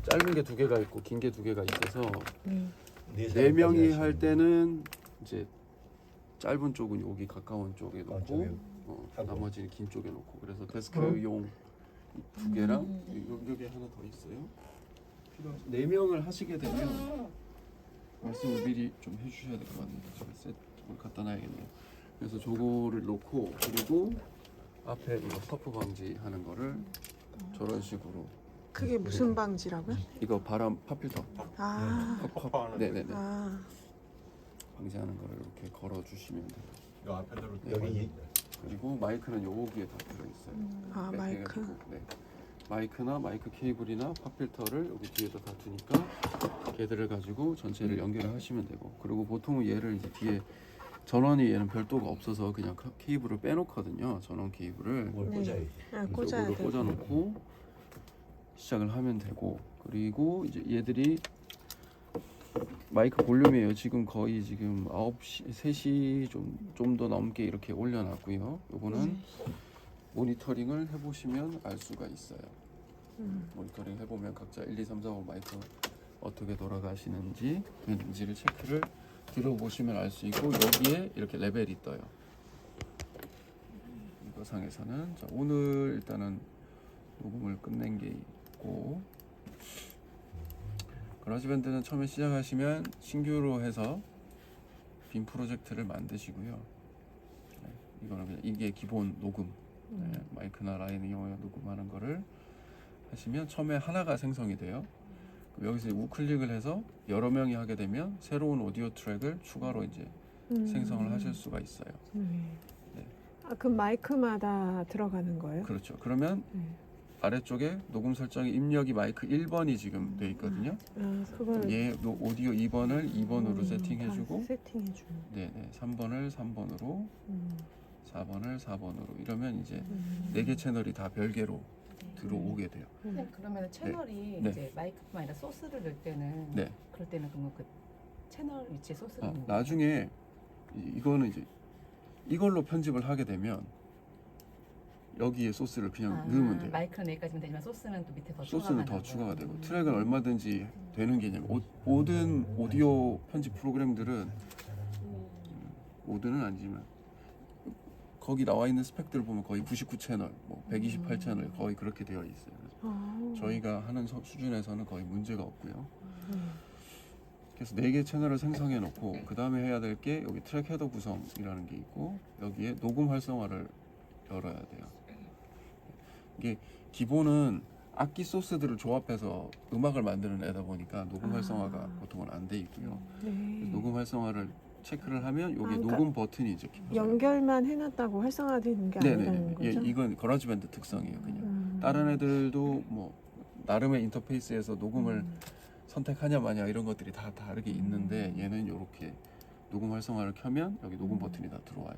짧은 게 두 개가 있고 긴 게 두 개가 있어서 네 명이 할 때는 이제 짧은 쪽은 여기 가까운 쪽에 놓고 쪽에 하고. 나머지는 긴 쪽에 놓고 그래서 데스크용 두 개랑 여기 하나 더 있어요. 필요하시 4명을 하시게 되면 말씀을 미리 좀 해주셔야 될 것 같네요. 제가 세트를 갖다 놔야겠네요. 그래서 저거를 놓고 그리고 앞에 이거 서프 방지하는 거를 저런 식으로 그게 무슨 방지라고요? 이거 바람 팝필터 아, 네네네 아, 방지하는 거를 이렇게 걸어 주시면 돼요. 이 앞에도 여기 그리고 마이크는 여기에 다 들어 있어요. 아, 마이크. 네. 마이크나 마이크 케이블이나 팝필터를 여기 뒤에다 다 두니까 걔들을 가지고 전체를 연결을 하시면 되고 그리고 보통은 얘를 이제 뒤에 전원이 얘는 별도가 없어서 그냥 케이블을 빼놓거든요. 전원 케이블을 뭘 네. 꽂아야지. 아, 꽂아야 이거를 돼. 꽂아놓고 시작을 하면 되고 그리고 이제 얘들이 마이크 볼륨이에요. 지금 거의 지금 9시, 3시 좀 더 넘게 이렇게 올려놨고요. 요거는 모니터링을 해보시면 알 수가 있어요. 모니터링 해보면 각자 1, 2, 3, 4, 5 마이크 어떻게 돌아가시는지를 체크를 들어보시면 알 수 있고 여기에 이렇게 레벨이 떠요. 이거 상에서는 자, 오늘 일단은 녹음을 끝낸 게 있고 거라지밴드는 처음에 시작하시면 신규로 해서 빔 프로젝트를 만드시고요. 네, 이거는 그냥 이게 기본 녹음 네, 마이크나 라인 이용해 녹음하는 거를 하시면 처음에 하나가 생성이 돼요. 그럼 여기서 우클릭을 해서 여러 명이 하게 되면 새로운 오디오 트랙을 추가로 이제 생성을 하실 수가 있어요. 네. 아, 그 마이크마다 들어가는 거예요? 그렇죠. 그러면 네. 아래쪽에 녹음 설정에 입력이 마이크 1번이 지금 돼 있거든요. 아, 그걸 얘 오디오 2번을 2번으로 세팅해주고 세팅해주고. 네네 3번을 3번으로 음, 4번을 4번으로 이러면 이제 4개 채널이 다 별개로 들어오게 돼요. 선생님, 그러면 채널이 네. 이제 마이크뿐만 아니라 소스를 넣을 때는 네. 그럴 때는 그러면 그 채널 위치에 소스를 아, 넣는 거예요? 나중에 이거는 이제 이걸로 편집을 하게 되면 여기에 소스를 그냥 넣으면 돼요. 마이크는 여기까지면 되지만 소스는 또 밑에 더 소스는 더 추가가 추가가 되는 되고 거예요. 트랙은 얼마든지 되는 개념. 모든 오디오 편집 프로그램들은 모든은 아니지만 거기 나와 있는 스펙들 보면 거의 99 채널, 뭐 128 채널 거의 그렇게 되어 있어요. 그래서 아, 저희가 하는 수준에서는 거의 문제가 없고요. 그래서 4개 채널을 생성해 놓고 그 다음에 해야 될 게 여기 트랙 헤더 구성이라는 게 있고 여기에 녹음 활성화를 열어야 돼요. 이게 기본은 악기 소스들을 조합해서 음악을 만드는 애다 보니까 녹음 활성화가 보통은 안 돼 있고요. 네. 그래서 녹음 활성화를 체크를 하면 여기 그러니까 녹음 버튼이 이제 켜져요. 연결만 해놨다고 활성화되는 게 아니라는 네네네. 거죠? 이건 거라지밴드 특성이에요. 그냥 음. 다른 애들도 뭐 나름의 인터페이스에서 녹음을 선택하냐 마냐 이런 것들이 다 다르게 있는데 얘는 이렇게 녹음 활성화를 켜면 여기 녹음 버튼이 다 들어와요.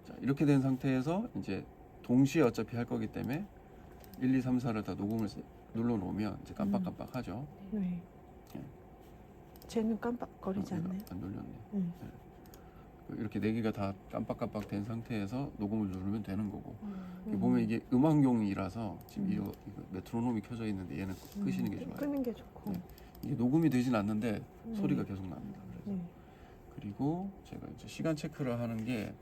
자, 이렇게 된 상태에서 이제 동시에 어차피 할 거기 때문에 1, 2, 3, 4를 다 녹음을 눌러 놓으면 이제 깜빡깜빡하죠. 네. 예. 쟤는 깜빡거리지 않나요? 안 눌렸네. 음. 이렇게 4개가 다 깜빡깜빡 된 상태에서 녹음을 누르면 되는 거고 이게 보면 이게 음악용이라서 지금 이거 메트로놈이 켜져 있는데 얘는 끄시는 게 좋아요. 끄는 게 좋고. 네. 이게 녹음이 되진 않는데 소리가 계속 납니다. 그래서 네. 그리고 제가 이제 시간 체크를 하는 게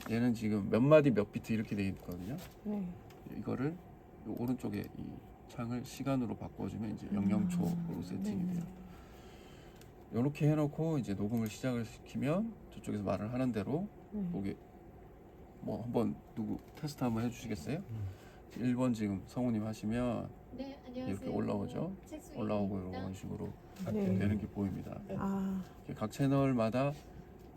얘는 지금 몇 마디 몇 비트 이렇게 돼 있거든요. 네. 이거를 요 오른쪽에 이 창을 시간으로 바꿔주면 이제 00초로 세팅이 돼요. 이렇게 해놓고 이제 녹음을 시작을 시키면 저쪽에서 말을 하는 대로 여기 뭐 한번 누구 테스트 한번 해주시겠어요? 1번 지금 성우님 하시면 네, 안녕하세요. 이렇게 올라오죠? 책수입니다. 올라오고 이런 식으로 네. 되는 게 보입니다. 아, 각 채널마다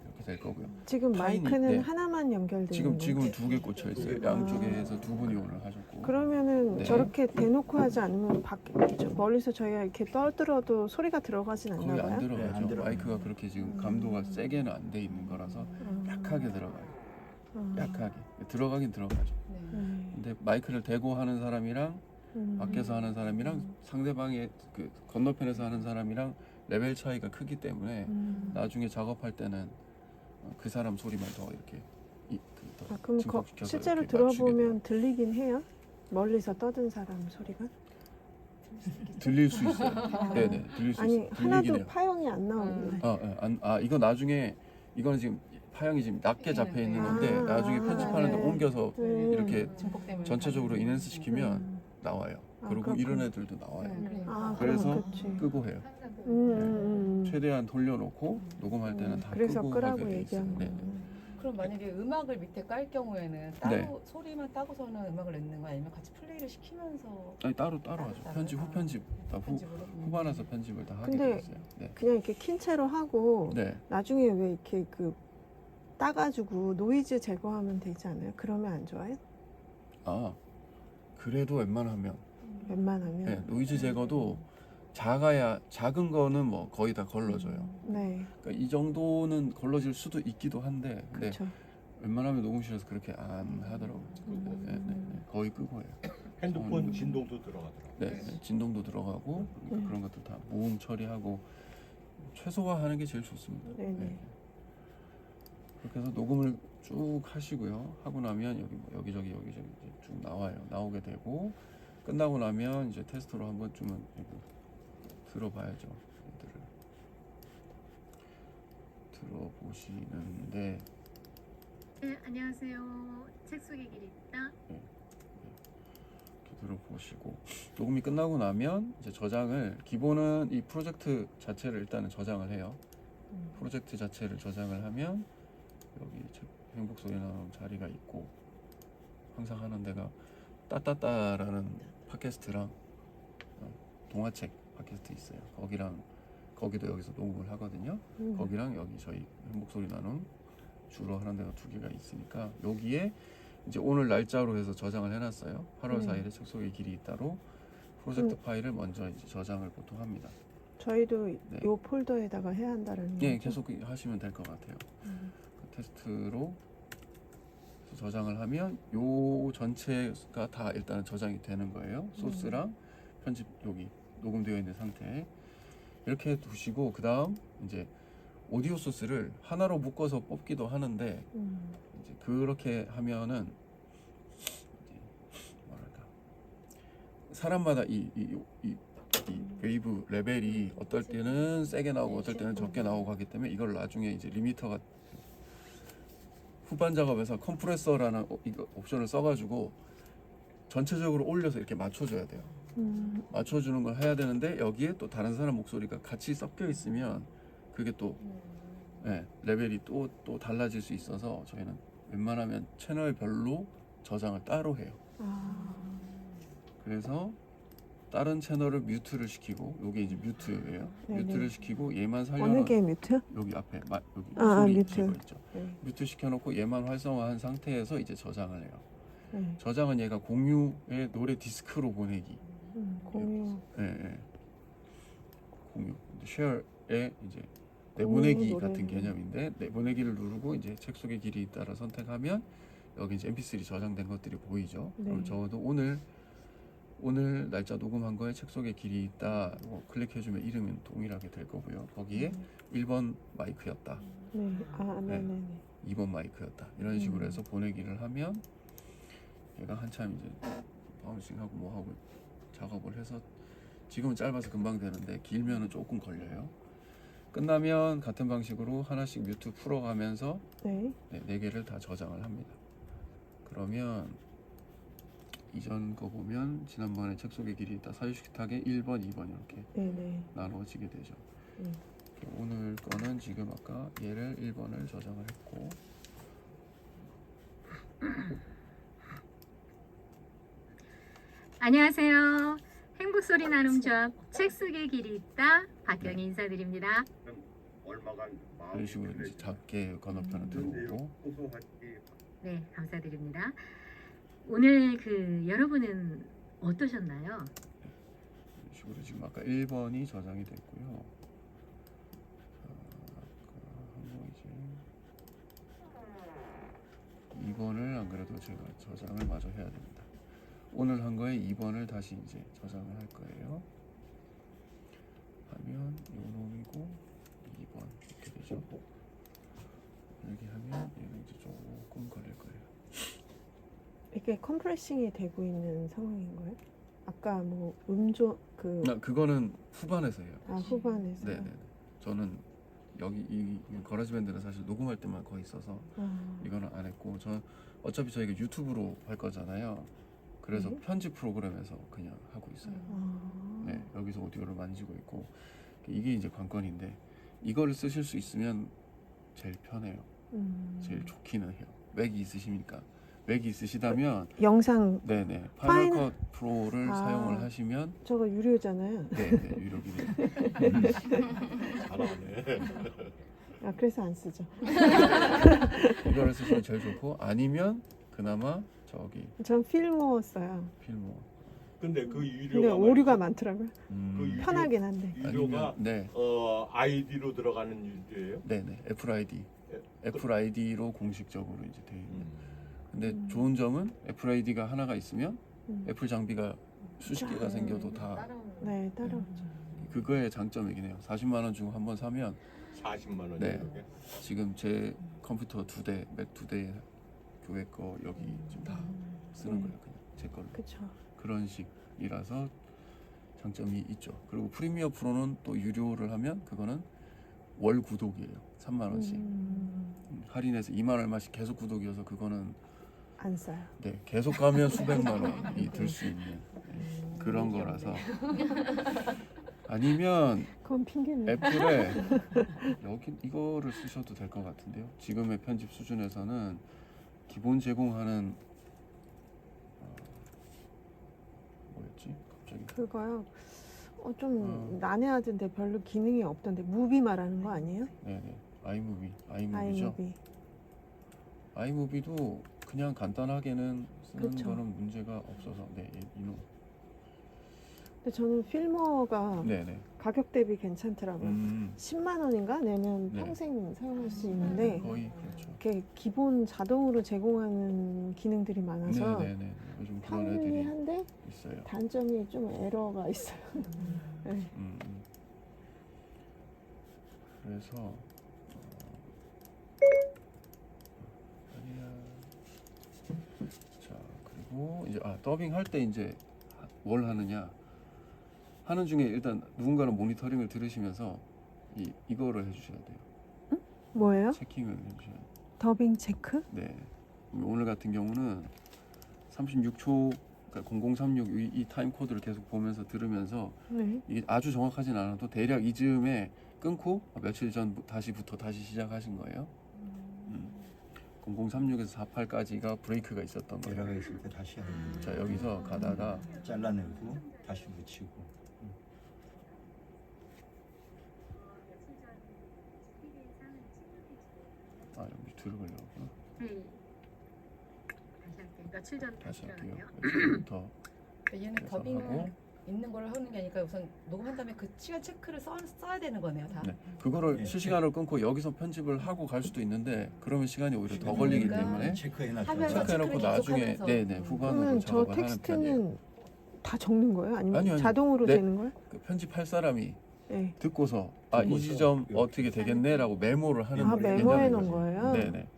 이렇게 될 거고요. 지금 타이니, 마이크는 네. 하나만 연결되는 지금 거예요? 2개 꽂혀 있어요. 양쪽에 해서 2분이 오늘 하셨고. 그러면은 네. 저렇게 대놓고 하지 않으면 멀리서 저희가 이렇게 떠들어도 소리가 들어가진 않나 거의 봐요? 안 들어가죠. 네, 안 들어가요. 마이크가 그렇게 지금 감도가 세게는 안 돼 있는 거라서 약하게 들어가요. 약하게 들어가긴 들어가죠. 네. 근데 마이크를 대고 하는 사람이랑 밖에서 하는 사람이랑 상대방의 그 건너편에서 하는 사람이랑 레벨 차이가 크기 때문에 나중에 작업할 때는 그 사람 소리만 더 이렇게 더 아, 그럼 증폭시켜서 실제로 이렇게 맞추게 돼요. 들어보면 들리긴 해요? 멀리서 떠든 사람 소리가? 들릴 수 있어요. 네네, 들릴 수 아니 있어요. 들리긴 하나도 해요. 파형이 안 나오는데. 이거 나중에 이거는 지금 파형이 지금 낮게 잡혀 있는 건데 아, 나중에 편집하는데 네. 옮겨서 이렇게 증폭되면 전체적으로 인핸스 시키면 음. 나와요. 아, 그리고 그렇구나. 이런 애들도 나와요. 아, 그래서 그러면 그치. 끄고 해요. 최대한 돌려놓고 녹음할 때는 다 그래서 끄고 끄라고 하게 돼 있어요. 얘기한 네. 거야. 그럼 만약에 음악을 밑에 깔 경우에는 따로 네. 소리만 따고서는 음악을 넣는 거 아니면 같이 플레이를 시키면서 아니 따로 하죠. 편집 후 편집 다 편집으로? 후반에서 편집을 다 하게 근데 돼 있어요. 네. 그냥 이렇게 킨 채로 하고 네. 나중에 왜 이렇게 그 따가지고 노이즈 제거하면 되지 않아요? 그러면 안 좋아요? 아 그래도 웬만하면 웬만하면. 네, 노이즈 제거도 작은 거는 뭐 거의 다 걸러져요. 네, 그러니까 이 정도는 걸러질 수도 있기도 한데 근데 그렇죠. 웬만하면 녹음실에서 그렇게 안 하더라고요. 네. 거의 끄고 해요. 핸드폰 진동도 들어가더라고요. 네, 진동도 들어가고 그러니까 그런 것들 다 모음 처리하고 최소화하는 게 제일 좋습니다. 네네. 그렇게 해서 녹음을 쭉 하시고요. 하고 나면 여기저기 이제 쭉 나와요. 나오게 되고 끝나고 나면 이제 테스트로 한 번쯤은 이거 들어봐야죠. 얘들을 들어보시는데 네, 안녕하세요. 책 속의 길이 있다. 이렇게 들어보시고 녹음이 끝나고 나면 이제 저장을 기본은 이 프로젝트 자체를 일단은 저장을 해요. 프로젝트 자체를 저장을 하면 여기 행복 소리 나는 자리가 있고 항상 하는 데가 따따따라는 팟캐스트랑 동화책 팟캐스트 있어요. 거기도 여기서 녹음을 하거든요. 거기랑 여기 저희 행복 소리 나눔 주로 하는 데가 두 개가 있으니까 여기에 이제 오늘 날짜로 해서 저장을 해놨어요. 8월 4일에 책 속의 길이 있다로 프로젝트 파일을 먼저 이제 저장을 보통 합니다. 저희도 요 폴더에다가 해야 한다는 네, 거죠? 계속 하시면 될 것 같아요. 그 테스트로 저장을 하면 요 전체가 다 일단 저장이 되는 거예요. 소스랑 편집 여기 녹음되어 있는 상태 이렇게 두시고 그 다음 이제 오디오 소스를 하나로 묶어서 뽑기도 하는데 이제 그렇게 하면은 이제 뭐랄까 사람마다 이 웨이브 레벨이 어떨 때는 세게 나오고 어떨 때는 적게 나오고 하기 때문에 이걸 나중에 이제 리미터가 후반 작업에서 컴프레서라는 이거 옵션을 써가지고 전체적으로 올려서 이렇게 맞춰줘야 돼요. 맞춰주는 걸 해야 되는데 여기에 또 다른 사람 목소리가 같이 섞여 있으면 그게 또 레벨이 또 달라질 수 있어서 저희는 웬만하면 채널별로 저장을 따로 해요. 그래서 다른 채널을 뮤트를 시키고 요게 이제 뮤트예요. 네네. 뮤트를 시키고 얘만 어느 살려놓은 게 뮤트요? 여기 앞에 여기 아, 소리 뮤트. 제거 있죠. 네. 뮤트 시켜놓고 얘만 활성화한 상태에서 이제 저장을 해요. 네. 저장은 얘가 공유의 노래 디스크로 보내기. 공유. 공유. 쉐어에 이제 내보내기 공유 같은 노래는. 개념인데 내보내기를 누르고 이제 책 속의 길이 있다라 선택하면 여기 이제 MP3 저장된 것들이 보이죠. 네. 그럼 적어도 오늘 날짜 녹음한 거에 책 속의 길이 있다. 클릭해주면 이름은 동일하게 될 거고요. 거기에 1번 마이크였다. 네. 아, 네네네. 2번 마이크였다. 이런 식으로 해서 보내기를 하면 얘가 한참 이제 바운싱하고 뭐하고 작업을 해서 지금은 짧아서 금방 되는데 길면은 조금 걸려요. 끝나면 같은 방식으로 하나씩 뮤트 풀어가면서 네. 네 개를 다 저장을 합니다. 그러면 이전 거 보면 지난번에 책 속의 길이 있다 사유식탁에 1번, 2번 이렇게 네네. 나누어지게 되죠. 네. 오늘 거는 지금 아까 얘를 1번을 저장을 했고 안녕하세요. 행복소리 나눔 조합 책 속의 길이 있다. 박경희 인사드립니다. 이런 식으로 이제 작게 건너편을 들어오고 네, 감사드립니다. 오늘 여러분은 어떠셨나요? 이런 식으로 지금 아까 1번이 저장이 됐고요. 하고 이제 2번을 안 그래도 제가 저장을 마저 해야 됩니다. 오늘 한 거에 2번을 다시 이제 저장을 할 거예요. 하면 요 놈이고 2번 이렇게 되죠. 이렇게 하면 얘는 이제 조금 걸릴 거예요. 이게 컴프레싱이 되고 있는 상황인 거예요? 아까 뭐 음조 그 그거는 후반에서 해요. 후반에서. 네네. 저는 여기 이 거라지밴드는 사실 녹음할 때만 거의 있어서 이거는 안 했고, 저 어차피 저희가 유튜브로 할 거잖아요. 그래서 네. 편집 프로그램에서 그냥 하고 있어요. 네, 여기서 오디오를 만지고 있고, 이게 이제 관건인데 이거를 쓰실 수 있으면 제일 편해요. 제일 좋기는 해요. 맥이 있으시니까. 맥이 있으시다면 영상 네네 파이널- 파이널 컷 프로를 사용을 하시면 저거 유료잖아요. 네네 유료기능. 잘하네. 아, 그래서 안 쓰죠. 이거를 쓰시면 제일 좋고, 아니면 그나마 저기 전 필모 써요. 필모. 근데 그 유료가 근데 오류가 많더라고요. 그 유료- 편하긴 한데. 유료가 네 아이디로 들어가는 유료예요? 네네 애플 아이디. 애플 아이디로 공식적으로 이제 돼 있는. 근데 음. 좋은 점은 애플 아이디가 하나가 있으면 애플 장비가 수십 개가 자. 생겨도 다 따라오는 네, 따라오죠. 그거의 장점이긴 해요. 40만 원 주고 한번 사면 40만 원이에요. 네. 그게? 지금 제 컴퓨터 2대, 맥 2대 교회 거 여기 지금 다 쓰는 거예요. 그냥 제 걸로. 그렇죠. 그런 식이라서 장점이 있죠. 그리고 프리미어 프로는 또 유료를 하면 그거는 월 구독이에요. 3만 원씩. 할인해서 2만 얼마씩 계속 구독이어서 그거는 안 써요. 네, 계속 가면 수백만 원이 들 수 있는 그런 거라서. 아니면 그건 핑계네. 애플에 여기 이거를 쓰셔도 될 것 같은데요. 지금의 편집 수준에서는 기본 제공하는 뭐였지? 갑자기 그거요. 좀 난해하던데 별로 기능이 없던데 무비 말하는 거 아니에요? 네네 아이무비죠. 아이무비. 아이무비도 그냥 간단하게는 쓰는 그쵸. 거는 문제가 없어서 이놈. 근데 저는 필모가 네네. 가격 대비 괜찮더라고요. 10만 원인가 내면 네. 평생 사용할 수 있는데 거의 그렇죠. 이렇게 기본 자동으로 제공하는 기능들이 많아서 네네네. 요즘 그런 애들이 편리한데 있어요. 단점이 좀 에러가 있어요. 네. 그래서 아니야. 자 그리고 이제 더빙 할 때 이제 뭘 하느냐 하는 중에 일단 누군가는 모니터링을 들으시면서 이거를 해주셔야 돼요. 뭐예요? 체킹을 해주셔야 돼요. 더빙 체크? 네. 오늘 같은 경우는 36초 그러니까 0036 이 타임 코드를 계속 보면서 들으면서 네. 이게 아주 정확하진 않아도 대략 이즈음에 끊고 며칠 전 다시 시작하신 거예요. 0036에서 48까지가 브레이크가 있었던 거예요. 에러가 있을 때 다시 하는 자 여기서 가다가 잘라내고 다시 붙이고. 여기 들어가려고 네. 다시 할게요. 며칠 전 다시 할게요. 들어가네요. 여기부터 얘는 그래서 더빙을 하고. 있는 걸 하는 게 아니라 우선 녹음한 다음에 그 시간 체크를 써야 되는 거네요, 다. 네. 그거를 예, 실시간으로 끊고 여기서 편집을 하고 갈 수도 있는데 그러면 시간이 오히려 더 걸리기 그러니까 때문에 체크해놨죠. 하면서 체크해놓고 체크를 나중에 계속하면서. 네네 후반으로 그러면 저 작업을 하는 편이에요. 텍스트는 다 적는 거예요? 아니면 아니요. 자동으로 네. 되는 거예요? 그 편집할 사람이 네. 듣고서 이 듣고서 지점 이렇게. 어떻게 되겠네라고 메모를 하는 아, 메모를 메모해 개념인 놓은 거죠. 거예요? 네네.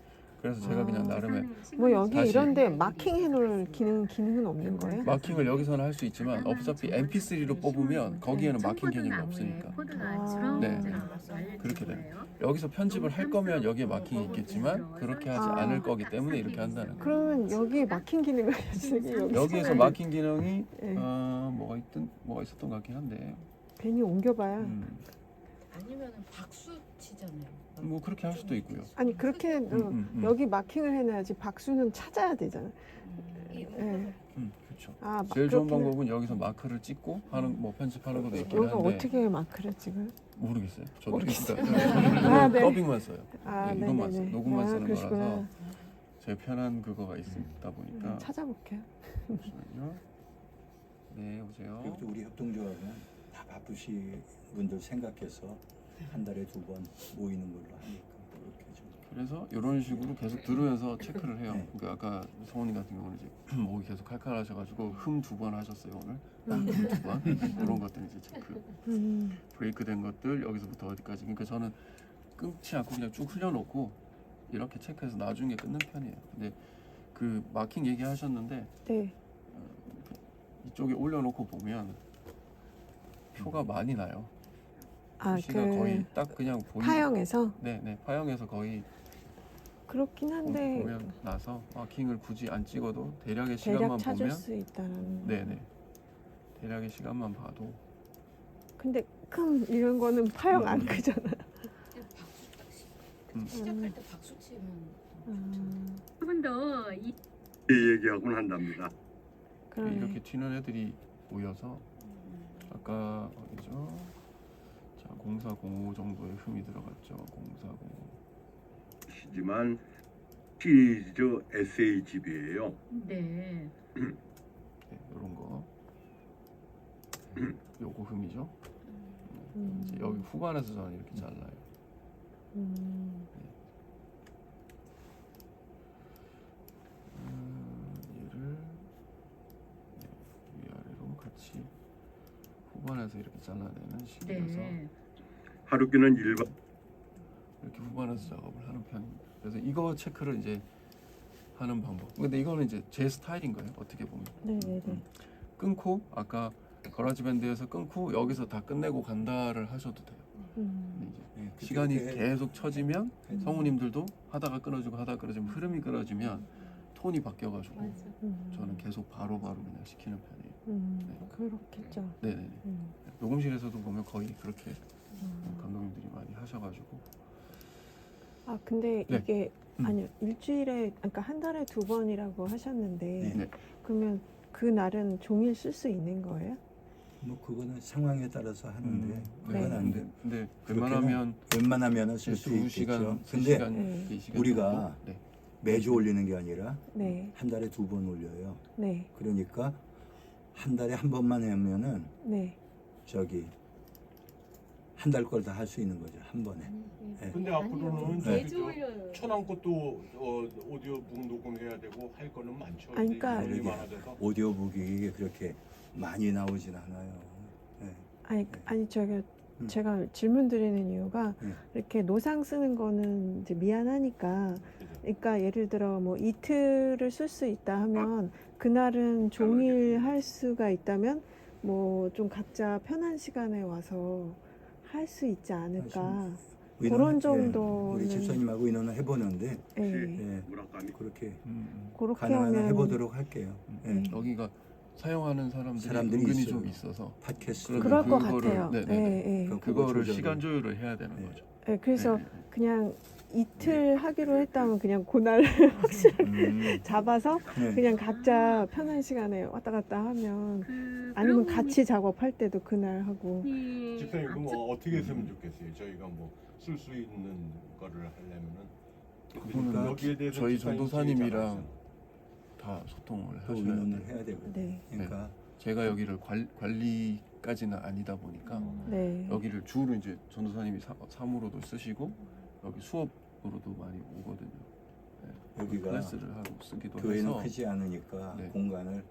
그래서 제가 그냥 나름의 뭐 여기 다시. 이런데 마킹 해놓을 기능은 없는 거예요? 마킹을 여기서는 할 수 있지만 어차피 MP3로 뽑으면 거기에는 마킹 개념이 아. 없으니까 아. 네. 그렇게 돼요. 여기서 편집을 할 거면 여기에 마킹이 있겠지만 그렇게 하지 아. 않을 거기 때문에 이렇게 한다는 거예요. 그러면 여기에 마킹 기능을 쓰기 여기에서 마킹 기능이 네. 뭐가 있었던 것 같긴 한데 괜히 옮겨봐요. 아니면은 박수 치잖아요. 뭐 그렇게 할 수도 있고요. 아니 그렇게 여기 마킹을 해놔야지 박수는 찾아야 되잖아. 네. 그렇죠. 아, 제일 좋은 그렇게는- 방법은 여기서 마크를 찍고 하는 뭐 편집하는 것도 있긴 여기가 한데 어떻게 마크를 찍어요? 모르겠어요. 저도 모르겠어요. 그러니까 아, 네. 더빙만 써요. 아, 네, 이것만 네네네. 써요. 녹음만 쓰는 그러시구나. 거라서 제일 편한 그거가 있다 보니까 찾아볼게요. 잠시만요. 네, 오세요. 그리고 또 우리 협동조합은 다 바쁘신 분들 생각해서 한 달에 2번 모이는 걸로 하니까 그렇게 좀. 그래서 이런 식으로 계속 들으면서 체크를 해요. 네. 그러니까 아까 성훈이 같은 경우는 이제 목이 계속 칼칼하셔가지고 2번 하셨어요 오늘. 2번 이런 것들 이제 체크. 브레이크 된 것들 여기서부터 어디까지. 그러니까 저는 끊지 않고 그냥 쭉 흘려놓고 이렇게 체크해서 나중에 끊는 편이에요. 근데 그 마킹 얘기하셨는데 네. 이쪽에 올려놓고 보면 표가 많이 나요. 아, 글씨가 거의 딱 그냥 파형에서 네네 파형에서 거의 그렇긴 한데 보면 나서 마킹을 굳이 안 찍어도 대략의 대략 시간만 찾을 보면 수 있다는. 네네 대략의 시간만 봐도 근데 금 이런 거는 파형 안 크잖아. 시작할 때 박수 치면 조금 더 얘기하곤 한답니다. 그러네. 이렇게 튀는 애들이 모여서 아까 어디죠? 자 0405 정도의 흠이 들어갔죠. 0405 시지만 시리즈 SHB예요. 네. 네, 이런 거 요거 흠이죠. 이제 여기 후반에서 저는 이렇게 잘라요. 얘를 위아래로 같이 후반에서 이렇게 잘라내는 식이라서 네. 하루키는 일반 이렇게 후반에서 작업을 하는 편입니다. 그래서 이거 체크를 이제 하는 방법. 근데 이거는 이제 제 스타일인 거예요. 어떻게 보면 네네네. 끊고 아까 거라지 밴드에서 끊고 여기서 다 끝내고 간다를 하셔도 돼요. 근데 이제 네, 그때 시간이 그때 계속 쳐지면 네. 성우님들도 하다가 끊어지고 하다가 끊어지면 흐름이 끊어지면 톤이 바뀌어가지고 저는 계속 바로바로 그냥 시키는 편이에요. 그렇겠죠. 네네네. 녹음실에서도 보면 거의 그렇게 감독님들이 많이 하셔가지고 아 근데 네. 이게 아니요 일주일에 그러니까 한 달에 2번이라고 하셨는데 네. 그러면 그 날은 종일 쓸 수 있는 거예요? 뭐 그거는 상황에 따라서 하는데 그건 네. 안 돼. 근데 그렇게는 웬만하면은 쓸 수 있겠죠. 2시간, 근데 3시간, 네. 4시간 우리가 정도? 네. 매주 올리는 게 아니라 네, 한 달에 2번 올려요. 네, 그러니까 한 달에 한 번만 하면은 네. 저기 한 달 걸 다 할 수 있는 거죠 한 번에. 네. 근데 앞으로는 네. 저기 천안 것도 오디오북 녹음해야 되고 할 거는 많죠. 아니, 그러니까 인원이 이게 많아져서. 오디오북이 그렇게 많이 나오진 않아요. 네. 아니 제가 질문 드리는 이유가 네. 이렇게 노상 쓰는 거는 이제 미안하니까 그러니까 예를 들어 뭐 이틀을 쓸 수 있다 하면 그날은 종일 할 수가 있다면 뭐 좀 각자 편한 시간에 와서 할 수 있지 않을까 그런 정도는 우리 집사님하고 의논을 해보는데 예, 예, 무라카미 그렇게 그렇게 가능하면 하면 해보도록 할게요. 예. 네. 여기가 사용하는 사람들이 사람들이 은근히 있어요. 좀 있어서 팟캐스트 그럴 것 그거를- 같아요. 네, 네, 예, 예. 그거 그거를 조절을- 시간 조율을 해야 되는 네. 거죠. 예, 그래서 네, 네. 그냥 이틀 하기로 했다면 그냥 그날 잡아서 네. 그냥 각자 편한 시간에 왔다 갔다 하면 아니면 같이 작업할 때도 그날 하고 집사님 그럼 어떻게 했으면 좋겠어요? 저희가 뭐 쓸 수 있는 거를 하려면은 그거는 여기에 대해서 저희 집사님 전도사님이랑 제일 잘 다 소통을 또 하셔야 의논을 돼요. 해야 되고. 네, 그러니까 제가 여기를 관리까지는 아니다 보니까 네, 여기를 주로 이제 전도사님이 사무로도 쓰시고 여기 수업으로도 많이 오거든요. 네. 여기가 클래스를 하고 쓰기도 교회는 해서 크지 않으니까 네. 공간을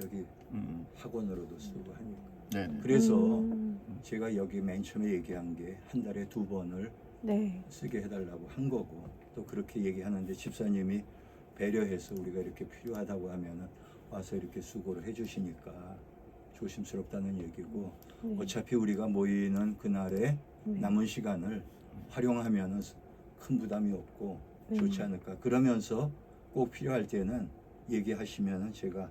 여기 음, 학원으로도 쓰고 하니까. 네. 그래서 음, 제가 여기 맨 처음에 얘기한 게 한 달에 2번을 네, 쓰게 해달라고 한 거고 또 그렇게 얘기하는데 집사님이 배려해서 우리가 이렇게 필요하다고 하면은 와서 이렇게 수고를 해주시니까 조심스럽다는 얘기고 네. 어차피 우리가 모이는 그날에 네. 남은 시간을 활용하면은 큰 부담이 없고 네. 좋지 않을까. 그러면서 꼭 필요할 때는 얘기하시면은 제가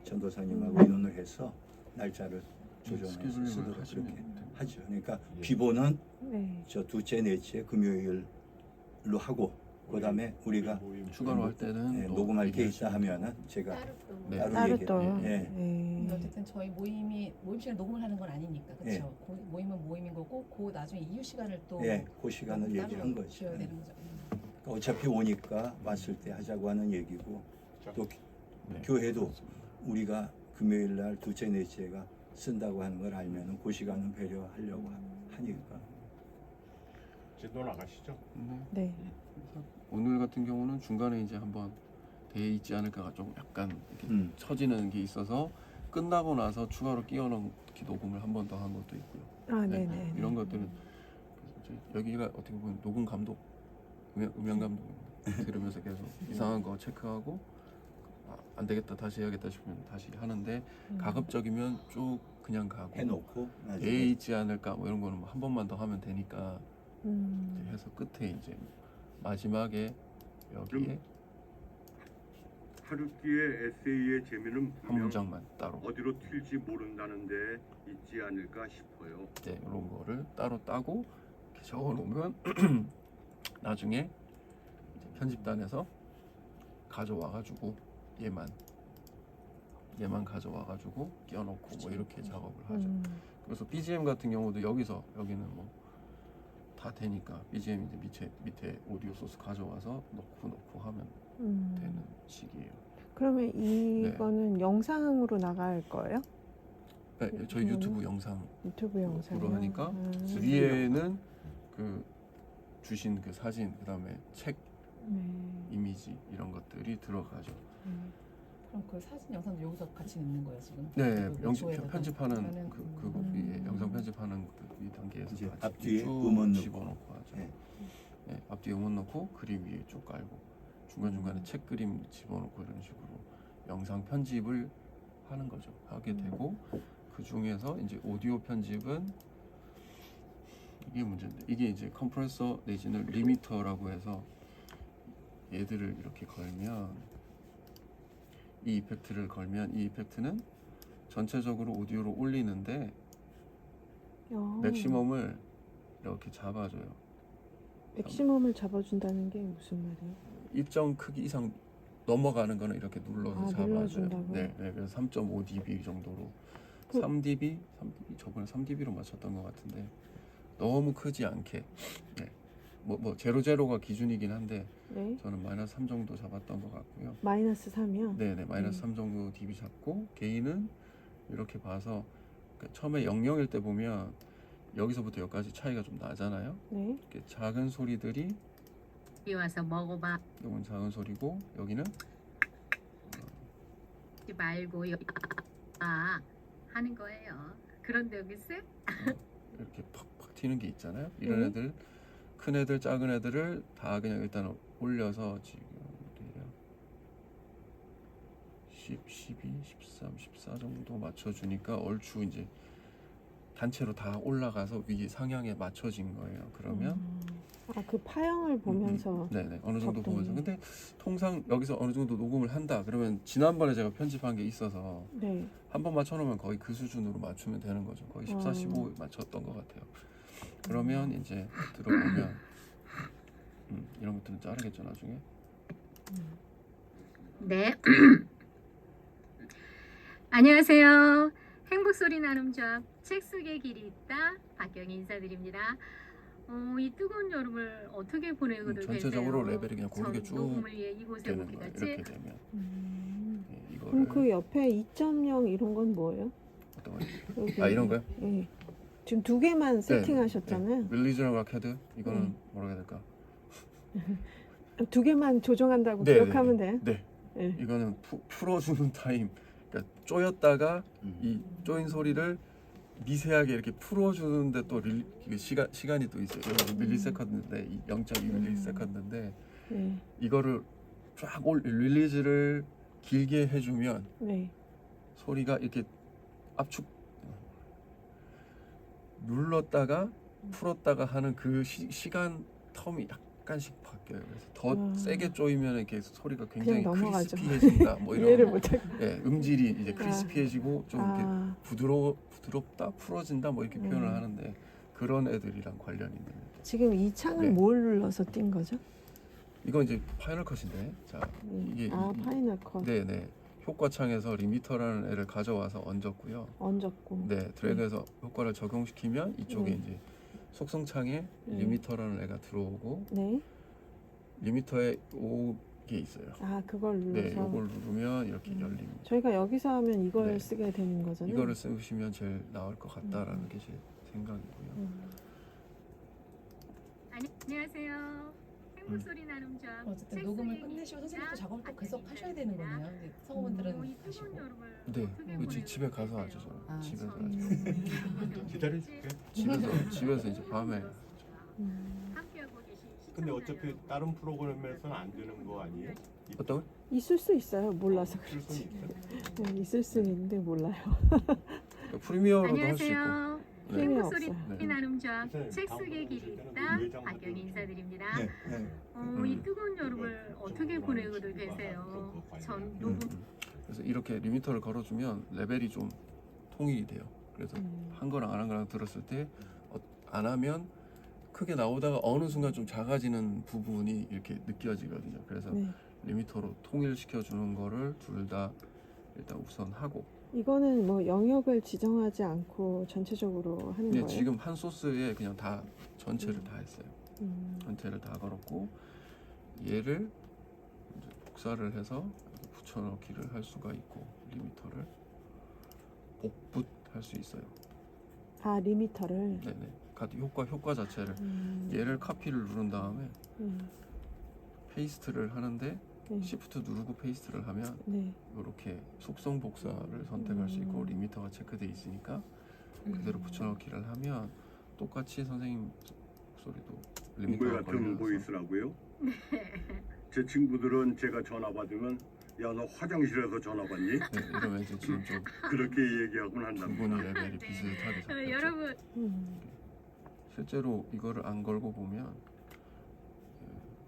전도사님하고 의논을 해서 날짜를 조정해서 스케줄링을 쓰도록 하시면 그렇게 돼요. 하죠. 그러니까 예. 기본은 네. 저 둘째, 넷째 금요일로 하고 그다음에 우리가 모임 추가로 할 때는 네, 또 녹음할 게 있다 얘기하시면 하면은 제가 네. 따로 따로 얘기. 또 예. 네. 근데 어쨌든 저희 모임 시간 녹음을 하는 건 아니니까 예. 그렇죠. 모임은 모임인 거고 그 나중에 이후 시간을 또 예, 그 시간을 따로 얘기한 거죠. 지어야 되는 거죠. 그러니까 어차피 오니까 왔을 때 하자고 하는 얘기고 또 네. 교회도 우리가 금요일 날 둘째, 넷째가 쓴다고 하는 걸 알면은 그 시간은 배려하려고 하니까. 제도 나가시죠. 네. 네. 오늘 같은 경우는 중간에 이제 한번 돼 있지 않을까가 좀 약간 이렇게 처지는 게 있어서 끝나고 나서 추가로 끼워 넣기 녹음을 한 번 더 한 것도 있고요. 아, 네. 네, 네. 이런 것들은 이제 여기가 어떻게 보면 녹음 감독, 음향 감독입니다. 들으면서 계속 이상한 거 체크하고 안 되겠다 다시 해야겠다 싶으면 다시 하는데 음. 가급적이면 쭉 그냥 가고 해놓고 나중에 돼 있지 않을까 뭐 이런 거는 한 번만 더 하면 되니까 이제 해서 끝에 이제 마지막에 여기에 하루키의 에세이의 재미는 한 분명 문장만 따로 어디로 튈지 모른다는데 있지 않을까 싶어요. 이제 이런 거를 따로 따고 이렇게 적어 놓으면 나중에 이제 편집단에서 가져와 가지고 얘만 가져와 가지고 끼워놓고 뭐 이렇게 작업을 하죠. 그래서 BGM 같은 경우도 여기는 뭐 다 되니까 BGM 이제 밑에 오디오 소스 가져와서 넣고 하면 되는 식이에요. 그러면 이거는 영상으로 나갈 거예요? 네, 저희 유튜브 영상 유튜브 영상으로 하니까 위에는 그 주신 그 사진 그다음에 책 네. 이미지 이런 것들이 들어가죠. 그럼 그 사진 영상도 여기서 같이 넣는 거예요 지금? 네, 그 영상 노트에다가 편집하는 하면은, 그거 위에 영상 편집하는 이 단계에서 이제 같이 앞뒤에 쭉 음원 넣고. 집어넣고 하죠. 네. 네, 앞뒤에 음원 넣고 그림 위에 쭉 깔고 중간 중간에 책 그림 집어넣고 이런 식으로 영상 편집을 하는 거죠. 하게 되고 그 중에서 이제 오디오 편집은 이게 문제인데 이게 이제 컴프레서 내지는 리미터라고 해서 얘들을 이렇게 걸면 이 이펙트를 걸면 이 이펙트는 전체적으로 오디오로 올리는데 맥시멈을 이렇게 잡아줘요. 맥시멈을 잡아준다는 게 무슨 말이에요? 일정 크기 이상 넘어가는 거는 이렇게 눌러서 잡아줘요. 눌러준다고요? 네, 그래서 3.5 dB 정도로 3dB 저번에 3dB로 맞췄던 것 같은데 너무 크지 않게 뭐 제로가 기준이긴 한데 네. 저는 마이너스 3 정도 잡았던 것 같고요. 마이너스 3이요? 네네 마이너스 3 정도 dB 잡고 게인은 이렇게 봐서 처음에 00일 때 보면 여기서부터 여기까지 차이가 좀 나잖아요. 네. 이렇게 작은 소리들이 여기 와서 먹어봐 이건 작은 소리고 여기는 하지 말고 여기 하는 거예요. 그런데 여기 쓱 이렇게 팍팍 튀는 게 있잖아요. 이런 네. 애들 큰 애들 작은 애들을 다 그냥 일단 올려서 지금 어디야 10, 12, 13, 14 정도 맞춰주니까 얼추 이제 단체로 다 올라가서 위 상향에 맞춰진 거예요. 그러면 그 파형을 보면서 네네 어느 정도 적당히. 보면서 근데 통상 여기서 어느 정도 녹음을 한다 그러면 지난번에 제가 편집한 게 있어서 네. 한 번 맞춰놓으면 거의 그 수준으로 맞추면 되는 거죠. 거의 14, 15 맞췄던 것 같아요. 그러면 이제 들어보면 이런 것들은 자르겠죠 나중에. 네. 안녕하세요. 행복소리 나눔 조합 책 속에 길이 있다 박경희 인사드립니다. 이 뜨거운 여름을 어떻게 보내고 계세요? 전체적으로 레벨이 그냥 고르게 전 쭉 녹음을 위해 이곳에 되는 오기 거예요. 같이 이렇게 되면 그럼 이거를 그 옆에 2.0 이런 건 뭐예요? 어떤 거예요? 여기. 아 이런 거요? 네. 지금 2개만 세팅하셨잖아요. 릴리즈널 아케드 이거는 뭐라고 해야 될까? 2개만 조정한다고 네, 기억하면 돼요? 네. 네. 이거는 풀어주는 타임. 그러니까 쪼였다가 음. 이 쪼인 소리를 미세하게 이렇게 풀어주는데 또 시간이 또 있어요. 여기 밀리세컨드인데 0.2 밀리세컨드인데 네. 이거를 쫙 릴리즈를 길게 해주면 네. 소리가 이렇게 압축 눌렀다가 풀었다가 하는 그 시간 텀이 약간씩 바뀌어요. 그래서 더 세게 쪼이면 이렇게 소리가 굉장히 그냥 넘어가죠. 크리스피해진다. 뭐 이해를 이런 못하고. 음질이 이제 크리스피해지고 좀 이렇게 아, 부드럽다, 풀어진다 뭐 이렇게 표현을 하는데 그런 애들이랑 관련이 있는 애들. 지금 이 창을 네. 뭘 눌러서 띈 거죠? 이건 이제 파이널 컷인데, 자 이게 파이널 컷 네네 효과창에서 리미터라는 애를 가져와서 얹었고요. 얹었고. 네 드래그해서 효과를 적용시키면 이쪽에 네. 이제 속성창에 리미터라는 애가 들어오고 네. 리미터에 5개 있어요. 그걸 눌러서. 네, 이걸 누르면 이렇게 열립니다. 저희가 여기서 하면 이걸 네. 쓰게 되는 거잖아요. 이거를 쓰시면 제일 나을 것 같다라는 게 제 생각이고요. 안녕하세요. 행복소리 나눔 조합 어쨌든 책 녹음을 속에 끝내시고 길이 선생님도 있다 작업을 또 계속 박경희 하셔야 되는 인사드립니다. 거네요. 이제 성우분들은 이 하시고. 뜨거운 여름을 네, 어떻게 그치 집에 보내고 가서 하죠 계세요? 저는. 집에서 하죠. 기다려줄게. 집에서 이제 밤에 함께하고 계신 근데 시청자 어차피 여러분. 다른 프로그램에서는 안 되는 거 아니에요? 어떤? 있을 수 있어요. 몰라서 쓸 그렇지. 수는 있어요. 네, 있을 수 있는데 몰라요. 프리미어로도 할 수 있고. 안녕하세요. 네. 힘이 행복 소리 없어요. 네. 나눔 조합 선생님, 책 다음번에 속에 길이 오실 때는 있다. 그 외장 박경희 같은 인사드립니다. 네, 네. 이 뜨거운 여름을 어떻게 보내고들 계세요? 전 노부 그래서 이렇게 리미터를 걸어주면 레벨이 좀 통일이 돼요. 그래서 한 거랑 안 한 거랑 들었을 때 안 하면 크게 나오다가 어느 순간 좀 작아지는 부분이 이렇게 느껴지거든요. 그래서 네. 리미터로 통일시켜 주는 거를 둘 다 일단 우선 하고. 이거는 뭐 영역을 지정하지 않고 전체적으로 하는 네, 거예요. 지금 한 소스에 그냥 다 전체를 다 했어요. 전체를 다 걸었고 얘를 이제 복사를 해서 붙여넣기를 할 수가 있고 리미터를 복붙할 수 있어요. 아, 리미터를. 네네. 효과 자체를 얘를 카피를 누른 다음에 페이스트를 하는데 네. 시프트 누르고 페이스트를 하면 네. 이렇게 속성 복사를 선택할 수 있고 리미터가 체크돼 있으니까 그대로 붙여넣기를 하면 똑같이 선생님 목소리도 동물 리미터가 같은 걸려서 보이스라고요? 제 친구들은 제가 전화 받으면 야 너 화장실에서 전화 받니? 네, 이러면 이제 지금 좀 그렇게 얘기하곤 한답니다. 구분이 레벨이 비슷하게 잡혔죠. 여러분 실제로 이거를 안 걸고 보면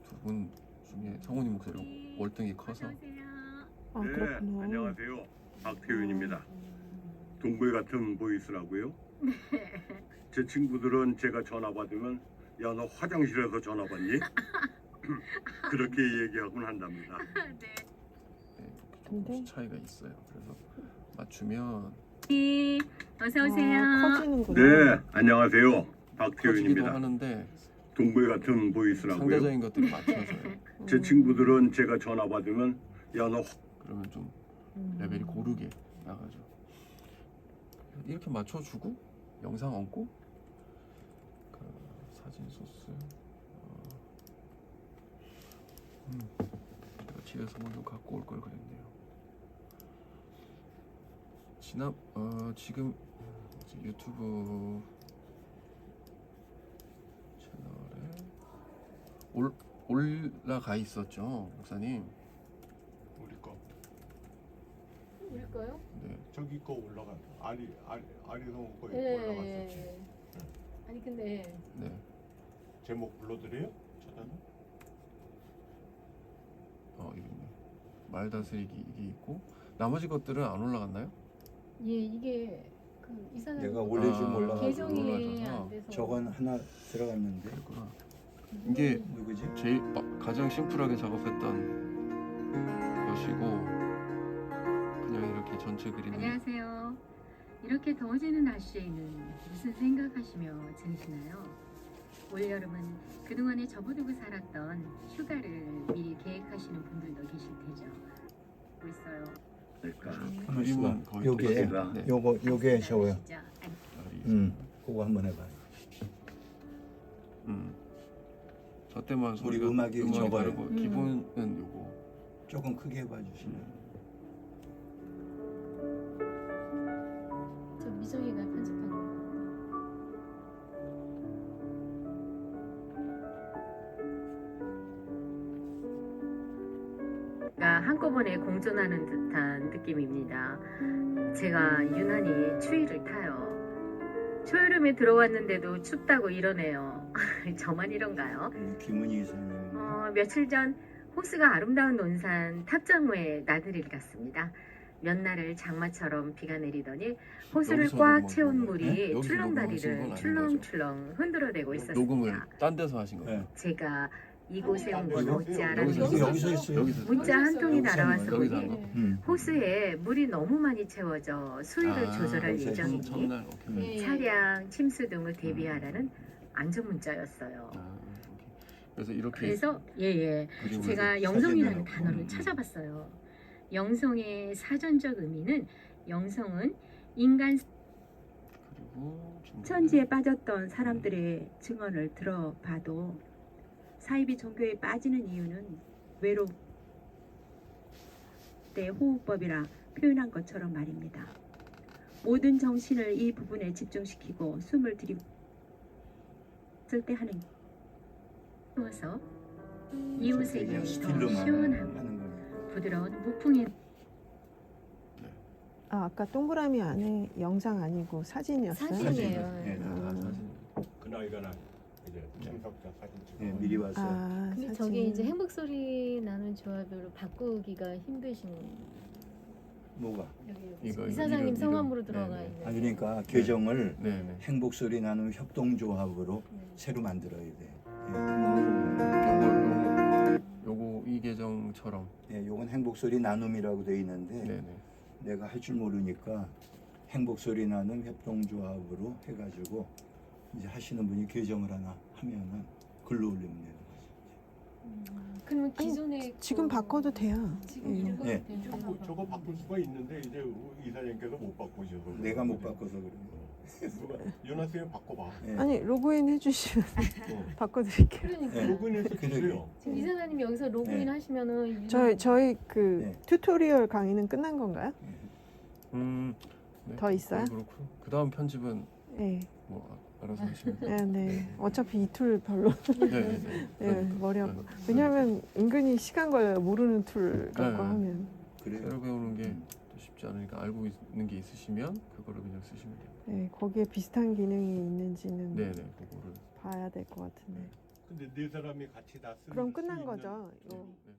두 분 중에 성우님 목소리가 월등히 커서 어서 오세요. 아, 네, 그렇구나. 안녕하세요. 박태윤입니다. 동물 같은 보이스라고요? 제 친구들은 제가 전화 받으면 야 너 화장실에서 전화 받니? 그렇게 얘기하곤 한답니다. 네. 근데? 조금씩 차이가 있어요. 그래서 맞추면 어서 오세요. 아, 커지는구나. 네, 안녕하세요. 커지기도 박태윤입니다. 하는데 동물 같은 보이스라고요? 상대적인 것들이 맞춰져요. 제 친구들은 제가 전화 받으면 야 너 그러면 좀 레벨이 고르게 나가죠. 이렇게 맞춰주고 영상 얹고 그 사진 소스 제가 집에서 먼저 갖고 올 걸 그랬네요. 지금 이제 유튜브 채널에 올라가 있었죠, 목사님. 우리 거 우릴까요? 네. 저기 거 올라가. 아리송 거에 예. 올라갔었지. 아니 근데 네. 제목 불러드려요? 찾아서? 여기 있네. 말 다스리기 이게 있고 나머지 것들은 안 올라갔나요? 예 이게 그 이사람 내가 올릴지 몰라가지고 계정이 올라가서 안 돼서 저건 하나 들어갔는데 그랬구나. 이게 누구지? 제일 가장 심플하게 작업했던 것이고 그냥 이렇게 전체 그림을 안녕하세요. 이렇게 더워지는 날씨에는 무슨 생각하시며 지내시나요? 올여름은 그동안에 접어두고 살았던 휴가를 미리 계획하시는 분들도 계실 테죠. 보고 있어요. 그러니까 그림은 거의 요게 똑같습니다. 네. 요게 저거야. 아시죠? 그거 한번 해봐. 저 때만 우리 소리가 음악이 저거예요. 다르고 기본은 요거. 조금 크게 해봐 주시면. 저 미정이가 편집한 거. 한꺼번에 공존하는 듯한 느낌입니다. 제가 유난히 추위를 타요. 초여름에 들어왔는데도 춥다고 이러네요. 저만 이런가요? 우리 김은희 이사님. 며칠 전 호수가 아름다운 논산 탑정호에 나들이를 갔습니다. 몇 날을 장마처럼 비가 내리더니 호수를 여기서 꽉 녹음한 채운 거예요? 물이 네? 여기서 녹음하신 건 출렁다리를 아닌 출렁출렁 흔들어대고 녹음을 있었습니다. 딴 데서 하신 거예요. 네. 제가 이곳에 온 아니, 건 여기서 어찌 여기서 알았는지 여기서 했어요. 여기서 문자 한 통이 여기서 날아와서 한 여기서 보니 한 거. 호수에 물이 너무 많이 채워져 수위를 조절할 여기서 예정이니 첫날 오케이. 예. 차량 침수 등을 대비하라는 안전 문자였어요. 오케이. 그래서 이렇게 그래서 예예 그림을 제가 영성이라는 사진으로. 단어를 찾아봤어요. 영성의 사전적 의미는 영성은 인간 그리고 중간에 천지에 빠졌던 사람들의 증언을 들어봐도 사이비 종교에 빠지는 이유는 외로 때 호흡법이라 표현한 것처럼 말입니다. 모든 정신을 이 부분에 집중시키고 숨을 들이쓸 때 하는 누워서 이웃에게 그냥 더 스틸로만 시원하고 하는 거예요. 부드러운 무풍이 아까 동그라미 안에 영상 아니고 사진이었어요? 사진이에요. 네. 아, 사진. 그날 이제 참석자 사진 찍어. 네, 미리 왔어요. 아, 근데 사진. 저게 이제 행복소리 나는 조합으로 바꾸기가 힘드신 뭐가? 여기 이거, 이사장님 이름, 성함으로 이름. 들어가 네, 네. 있는. 아 그러니까 계정을 네네. 행복소리 나눔 협동조합으로 네. 새로 만들어야 돼. 요거 이 계정처럼. 예, 요건 행복소리 나눔이라고 돼 있는데 네네. 내가 할 줄 모르니까 행복소리 나눔 협동조합으로 해가지고 이제 하시는 분이 계정을 하나 하면은 글로 올리면 되는 거죠. 그러면 기존에 지금 바꿔도 돼요. 지금 예. 이거 네. 저거 바꿀 수가 있는데 이제 이사장님께서 못 바꾸셔서 그래요. 내가 못 바꿔서 그래요. 누가 요나스에 바꿔봐. 예. 아니 로그인 해주시면 어. 바꿔드릴게요. 그러니까 네. 로그인해서 그러게. 주세요. 지금 이사장님 여기서 로그인 네. 하시면은 저희 그 네. 튜토리얼 강의는 끝난 건가요? 네. 더 있어요? 그렇고 그 다음 편집은 네. 뭐 알아서 하시면 돼요. 네, 네. 어차피 이 툴 별로 네네네. 네, 머리 아파. 네. 왜냐하면 은근히 시간 걸려요. 모르는 툴 갖고 네. 하면. 그래요. 새로 배우는 게 또 쉽지 않으니까 알고 있는 게 있으시면 그거를 그냥 쓰시면 돼요. 네, 거기에 비슷한 기능이 있는지는 네네. 그거를. 봐야 될 것 같은데. 근데 네 사람이 같이 다 쓰는 그럼 끝난 수 있는 거죠? 네. 이거. 네.